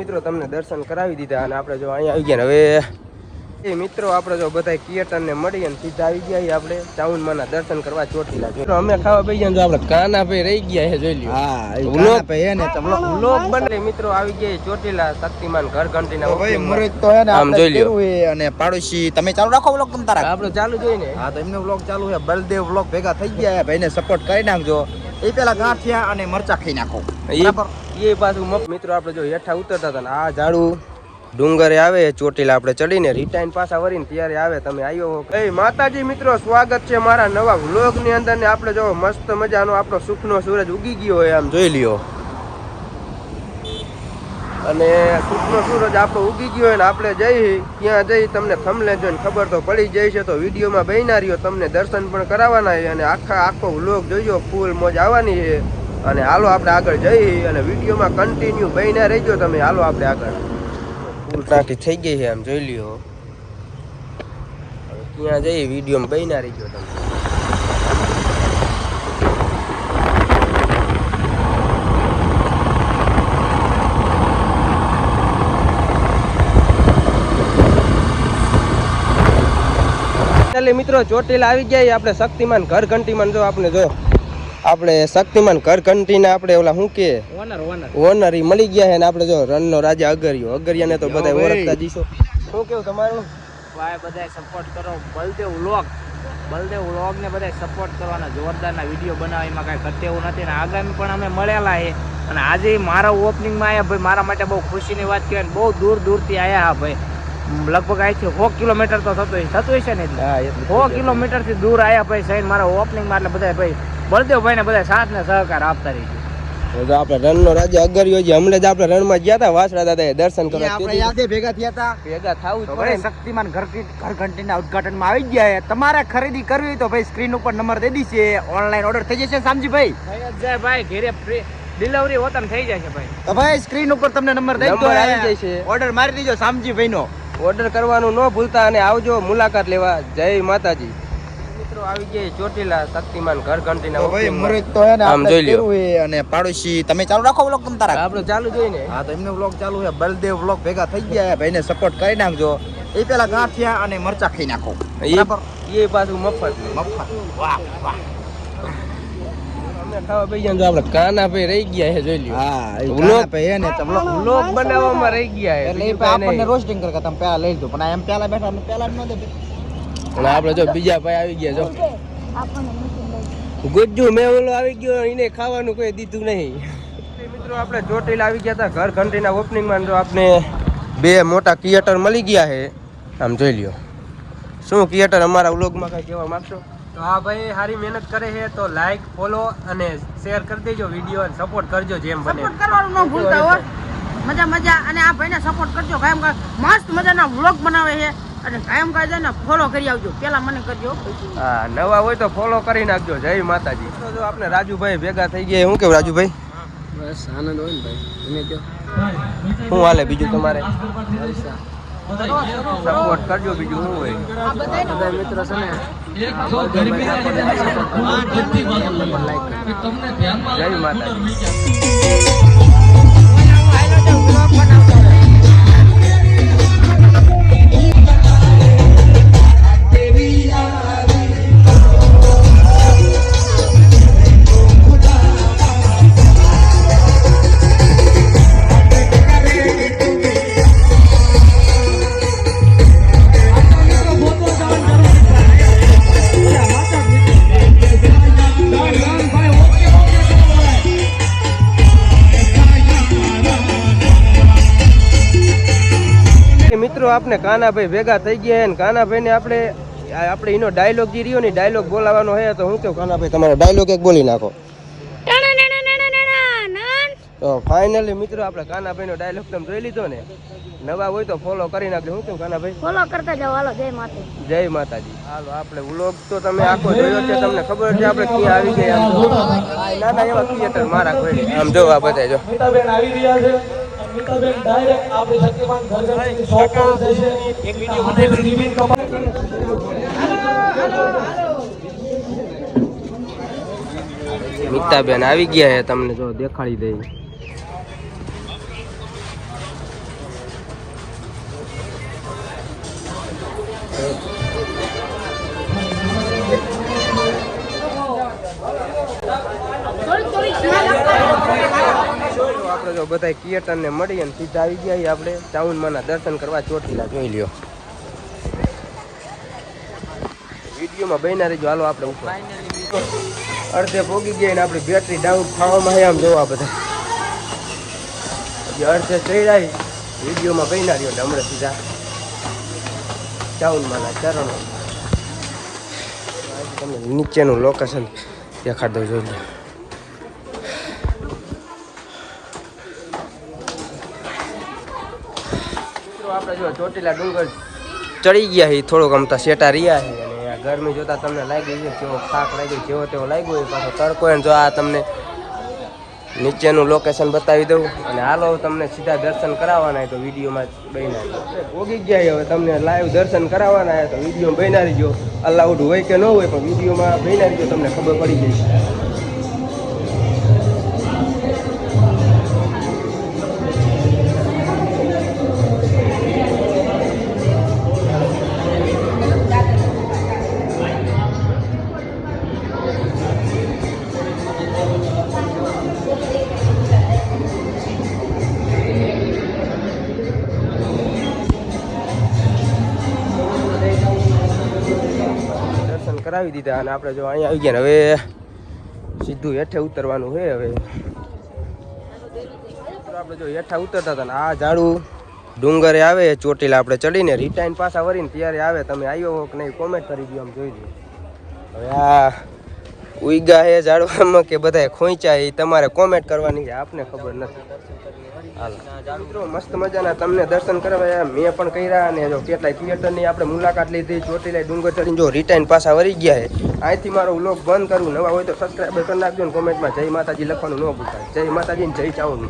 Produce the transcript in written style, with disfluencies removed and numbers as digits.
મિત્રો તમને દર્શન કરાવી દીધા અને આપણે જો અહીંયા આવી ગયા હવે એ મિત્રો આપણે જો બધા કિયટન ને મળી અને સીધા આવી ગયા આપણે ચાઉનમાના દર્શન કરવા ચોટીલા જો અમે ખાવા બેસી ગયા આપણે કાના ભાઈ રહી ગયા છે જોઈ લ્યો હા વ્લોગ ભાઈ ને વ્લોગ બને મિત્રો આવી ગયા ચોટીલા શક્તિમાન ઘર ઘંટીના ભાઈ મુરત તો હે ને આમ જોઈ લ્યો અને પાડોશી તમે ચાલુ રાખો વ્લોગ તમ તારા આપણે ચાલુ જોઈને હા તો એમને વ્લોગ ચાલુ છે બલદેવ વ્લોગ ભેગા થઈ ગયા છે ભાઈને સપોર્ટ કરી નાખજો એ પેલા ગાંઠિયા અને મરચા ખાઈ નાખો એ પાછું મિત્રો આપણે જો હેઠા ઉતરતા હતા ને આ ઝાડુ ડુંગરે આવે ચોટીલા આપણે ચડીને રિટાઈન પાછા વરીને ત્યારે આવે તમે આવ્યો એ માતાજી મિત્રો સ્વાગત છે મારા નવા વ્લોગ ની અંદર ને આપણે જો મસ્ત મજાનો આપણો સુખનો સૂરજ ઉગી ગયો હોય આમ જોઈ લ્યો અને સુખનો સૂરજ આપણો ઉગી ગયો હોય ને આપણે ત્યાં જઈ તમને થંબનેલ જોઈને ખબર તો પડી જાય છે તો વિડીયોમાં બન્યા રહ્યો તમને દર્શન પણ કરાવવાના છે અને આખો વ્લોગ જોઈજો ફૂલ મોજ આવવાની છે અને હાલો આપણે આગળ જઈ અને વિડીયોમાં કન્ટિન્યુ બન્યા રહીજો તમે હાલો આપણે આગળ ફૂલ ટાંકી થઈ ગઈ છે આમ જોઈ લ્યો હવે ક્યાં જઈ વિડીયોમાં બન્યા રહીજો તમે એટલે મિત્રો ચોટીલા આવી ગયા આપણે શક્તિમાન ઘર ઘંટીમાં જો આપણે શક્તિમાન ઘર ઘંટીના આપણે ઓલા શું કે ઓનર ઈ મળી ગયા છે ને આપણે જો રણનો રાજા અગરિયાને તો બધા ઓળખતા દીશો શું કેવું તમારું ભાઈ બધા સપોર્ટ કરો બલદેવ વ્લોગ ને બધા સપોર્ટ કરવાના જોરદારના વિડીયો બનાવવામાં કાંઈ ઘટે એવું નથી ને આગામી પણ અમે મળેલા છે અને આજે મારા ઓપનિંગમાં આવ્યા ભાઈ મારા માટે બહુ ખુશીની વાત કહેવાય ને બહુ દૂરથી આવ્યા હા ભાઈ લગભગ અહીંથી 100 કિલોમીટર તો થતું હશે ને 100 કિલોમીટરથી દૂર આવ્યા ભાઈ સહીન મારા ઓપનિંગમાં એટલે બધા ભાઈ બળદેવભાઈ ને બધા સાથ ને સહકાર આપતા રહીશું તો આપણે રણનો રાજા અગરિયો છે હમણાં જ આપણે રણમાં ગયા હતા વાસડા દાદાએ દર્શન કરવા આપણે યાદે ભેગા થયા હતા ભેગા થાવું જ પડે શક્તિમાન ઘર ઘંટીના ઉદ્ઘાટનમાં આવી ગયા છે તમારે ખરીદી કરવી હોય તો ભાઈ સ્ક્રીન ઉપર નંબર દઈ દીશે ઓનલાઈન ઓર્ડર થઈ જશે સામજીભાઈ થઈ જ જાય ભાઈ ઘરે ડિલિવરી હોતા થઈ જશે ભાઈ તો ભાઈ સ્ક્રીન ઉપર તમને નંબર દઈ દો આવી જશે ઓર્ડર મારી દીજો સામજીભાઈ નો ઓર્ડર કરવાનું ન ભૂલતા અને આવજો મુલાકાત લેવા જય માતાજી મિત્રો આવી ગયા ચોટીલા શક્તિમાન ઘર ઘંટીના ભાઈ મુરત તો હે ને આમ જોઈ લ્યો અને પાડોશી તમે ચાલુ રાખો વ્લોગ તમ તારા આપણે ચાલુ જોઈને હા તો એમને વ્લોગ ચાલુ છે બલદેવ વ્લોગ ભેગા થઈ ગયા છે ભાઈને સપોર્ટ કરી નાખજો એ પેલા ગાંઠિયા અને મરચા ખાઈ નાખો એ પાછું મફત વાહ વાહ ખાવા બેસી ગયા આપણે કાના ભાઈ રહી ગયા છે જોઈ લ્યો હા વ્લોગ ભાઈ ને વ્લોગ બનાવવામાં રહી ગયા છે એટલે આપણને રોસ્ટિંગ કરતા તમે પહેલા લઈ લીધું પણ એમ પહેલા બેઠા અમે પહેલા ન દે અને આપણે જો બીજા ભાઈ આવી ગયા જો ગુજ્જુ મેં ઓલો આવી ગયો એને ખાવાનું કોઈ દીધું નહીં મિત્રો આપણે ચોટીલા આવી ગયા હતા ઘર ઘંટીના ઓપનિંગમાં જો આપણે બે મોટા થિયેટર મળી ગયા છે આમ જોઈ લ્યો શું થિયેટર અમારા વ્લોગમાં કઈ કહેવા માંગશો તો હા ભાઈ સારી મહેનત કરે છે તો લાઈક ફોલો અને શેર કરી દેજો વિડીયો અને સપોર્ટ કરજો જેમ બને સપોર્ટ કરવાનું ન ભૂલતા હો મજા અને આ ભાઈને સપોર્ટ કરજો કાયમ મસ્ત મજાના વ્લોગ બનાવે છે અને કાયમ કાયદે ને ફોલો કરી આવજો પેલા મને કરજો હા નવા હોય તો ફોલો કરી નાખજો જય માતાજી જો આપણે રાજુભાઈ ભેગા થઈ ગયા શું કેવું રાજુભાઈ બસ આનંદ હોય ને ભાઈ તમે કહો શું હાલે બીજું તમારે સપોર્ટ કરજો બીજું શું હોય બધા મિત્રો છે ને જય માતાજી મિત્રો આપણે કાનાભાઈ ભેગા થઈ ગયા ને કાનાભાઈ ને આપણે એનો ડાયલોગ જે રહ્યો ને ડાયલોગ બોલાવાનો હે તો હું કેવું કાનાભાઈ તમારો ડાયલોગ એક બોલી નાખો તો ફાઇનલી મિત્રો આપણે કાનાભાઈ નો ડાયલોગ તમે જોઈ લીધો ને નવા હોય તો ફોલો કરી નાખજો હું કેવું કાનાભાઈ ફોલો કરતા જાવ હાલો જય માતાજી જય માતાજી હાલો આપણે વ્લોગ તો તમે આખો જોયો છે તમને ખબર છે આપણે ક્યાં આવી ગયા નાના એવા થિયેટર મારા કોઈ આમ જો આ બધા જો આવી રહ્યા છે મિત્રબેન ડાયરેક્ટ આપણે શક્તિમાન ઘર ઘંટીની શોપ પર જશે એક વિડિયો બનાવી રિવીલ કમાલ મિતાબેન આવી ગયા છે તમને જો દેખાડી દઈ આપણે જો બધા કીર્તન ને મળી અને સીધા આવી ગયા આપણે ચાઉનમાના દર્શન કરવા ચોટીલા જોઈ લ્યો. વિડીયોમાં બન્યા રહેજો. હાલો આપણે ઉપર અડધે પોગી ગયા ને આપણી બેટરી ડાઉન થવામાં છે. આમ જોવા બધા અડધે ચડ્યા વિડીયોમાં બન્યા રહ્યો એટલે હમણાં સીધા ચાઉનમાના ચરણો. તમને નીચેનું લોકેશન દેખાડ દઉં જોઈ લો. આપણે જો ચોટીલા ડુંગર ચડી ગયા છે થોડોક અમતા સેટા રહ્યા છે અને આ ગરમી જોતા તમને લાગી છે કેવો થાક લાગ્યો જેવો તેવો લાગ્યો હોય પાછો તડકો એને જો આ તમને નીચેનું લોકેશન બતાવી દઉં અને હાલો તમને સીધા દર્શન કરાવવાના તો વિડીયોમાં બન્યા ભોગી ગયા હવે તમને લાઈવ દર્શન કરાવવાના તો વિડીયોમાં બન્યા રહીજો. અલાઉડ હોય કે ન હોય પણ વિડીયોમાં બન્યા રહીજો તમને ખબર પડી જશે. કરાવી દીધા અને આપણે જો અહીંયા આવી ગયા ને હવે સીધું હેઠે ઉતરવાનું છે. હવે આપણે જો હેઠા ઉતરતા હતા ને આ ઝાડું ડુંગરે આવે ચોટીલા આપણે ચડીને રિટાઈન પાછા વળીને ત્યારે આવે. તમે આવ્યો હો કે નહીં કોમેન્ટ કરી દો આમ જોઈ દો. હવે આ ઉઈગા હે ઝાડવામાં કે બધા ખોંચ્યા એ તમારે કોમેન્ટ કરવાની છે, આપને ખબર નથી. હાલ મિત્રો મસ્ત મજાના તમને દર્શન કરવા મેં પણ કર્યા અને જો કેટલાય થિયેટરની આપણે મુલાકાત લીધી. ચોટીલા ડુંગર ચડીને જો રિટાઈન પાછા વળી ગયા છે. અહીંથી મારો વ્લોગ બંધ કરવું. નવા હોય તો સબસ્ક્રાઈબર કરી નાખજો ને કોમેન્ટમાં જય માતાજી લખવાનું ન ભૂલતા. જય માતાજી ને જય ચાઉન.